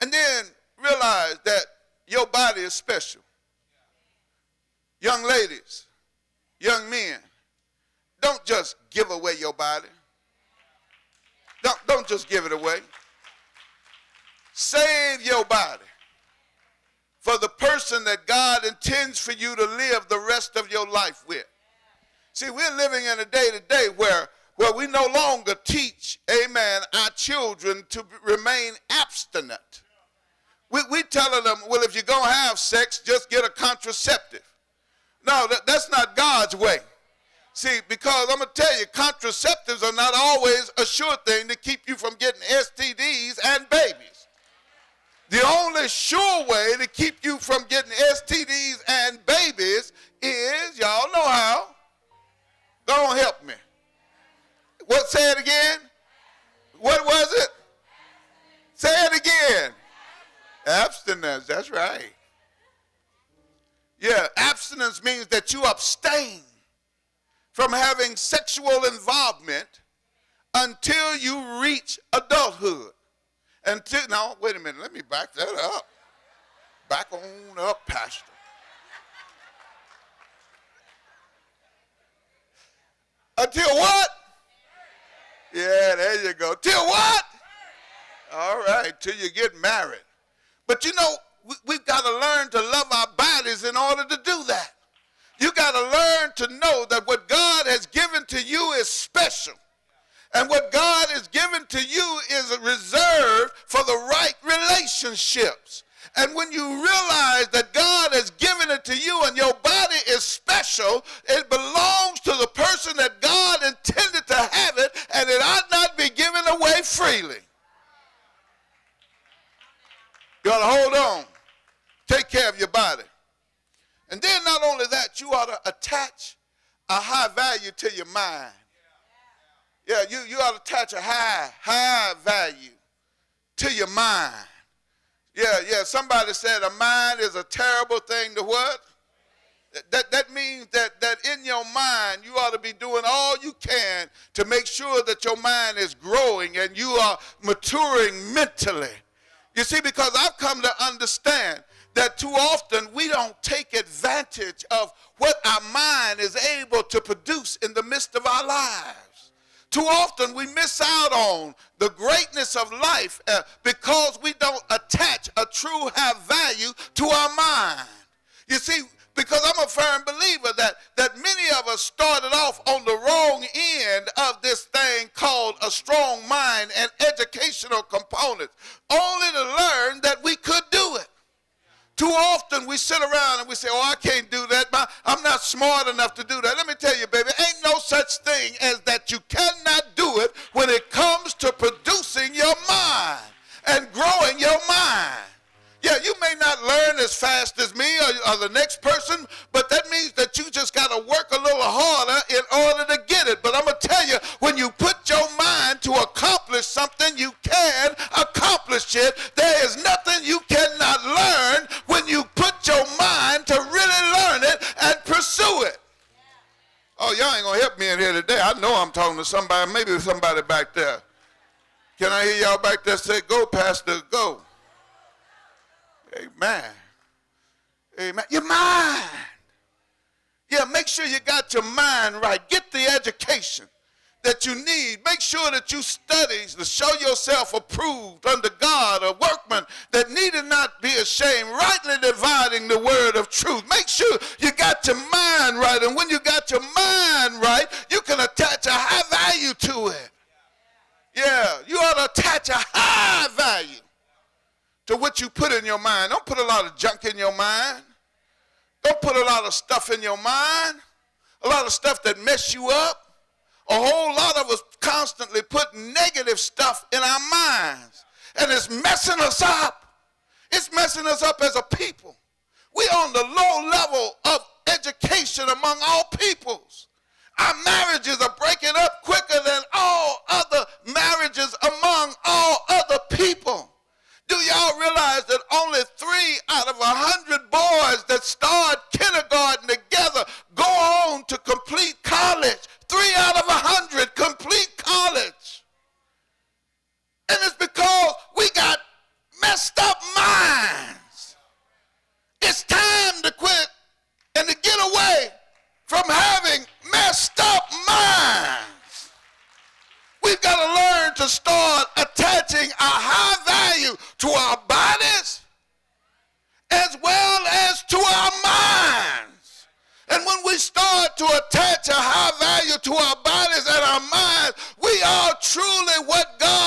And then realize that your body is special. Young ladies, young men, don't just give away your body. Don't just give it away. Save your body for the person that God intends for you to live the rest of your life with. See, we're living in a day today where we no longer teach, amen, our children to remain abstinent. We telling them, well, if you're going to have sex, just get a contraceptive. No, that's not God's way. See, because I'm going to tell you, contraceptives are not always a sure thing to keep you from getting STDs and babies. The only sure way to keep you from getting STDs and babies is, y'all know how. Go on, help me. What, say it again? What was it? Say it again. Abstinence, that's right. Yeah, abstinence means that you abstain from having sexual involvement until you reach adulthood. Now, wait a minute, let me back that up. Back on up, Pastor. Until what? Yeah, there you go. Till what? All right, till you get married. But you know, we've got to learn to love our bodies in order to do that. You got to learn to know that what God has given to you is special. And what God has given to you is reserved for the right relationships. And when you realize that God has given it to you and your body is special, it belongs to the person that God intended to have it, and it ought not be given away freely. You ought to hold on. Take care of your body. And then not only that, you ought to attach a high value to your mind. Yeah, you ought to attach a high value to your mind. Yeah, somebody said a mind is a terrible thing to what? That means that in your mind, you ought to be doing all you can to make sure that your mind is growing and you are maturing mentally. You see, because I've come to understand that too often we don't take advantage of what our mind is able to produce in the midst of our lives. Too often we miss out on the greatness of life because we don't attach a true high value to our mind. You see, because I'm a firm believer that many of us started off on the wrong end of this thing called a strong mind and educational components, only to learn that we could do it. Too often we sit around and we say, oh, I can't do that. I'm not smart enough to do that. Let me tell you, baby, ain't no such thing as that you cannot do it when it comes to producing your mind and growing your mind. Yeah, you may not learn as fast as me or the next person, but that means that you just got to work a little harder in order to get it. But I'm going to tell you, when you put your mind to accomplish something, you can accomplish it. There is nothing you cannot learn when you put your mind to really learn it and pursue it. Oh, y'all ain't going to help me in here today. I know I'm talking to somebody, maybe somebody back there. Can I hear y'all back there say, go, Pastor, go? Amen. Amen. Your mind. Yeah, make sure you got your mind right. Get the education that you need. Make sure that you study to show yourself approved unto God, a workman that needed not be ashamed, rightly dividing the word of truth. Make sure you got your mind right. And when you got your mind right, you can attach a high value to it. Yeah, you ought to attach a high value to what you put in your mind. Don't put a lot of junk in your mind. Don't put a lot of stuff in your mind, a lot of stuff that mess you up. A whole lot of us constantly put negative stuff in our minds, and it's messing us up. It's messing us up as a people. We're on the low level of education among all peoples. Our marriages are breaking up quicker than all other marriages among all other people. Do y'all realize that only 3 out of 100 boys that start kindergarten together go on to complete college? 3 out of 100 complete college. And it's because we got messed up high value to our bodies as well as to our minds. And when we start to attach a high value to our bodies and our minds, we are truly what God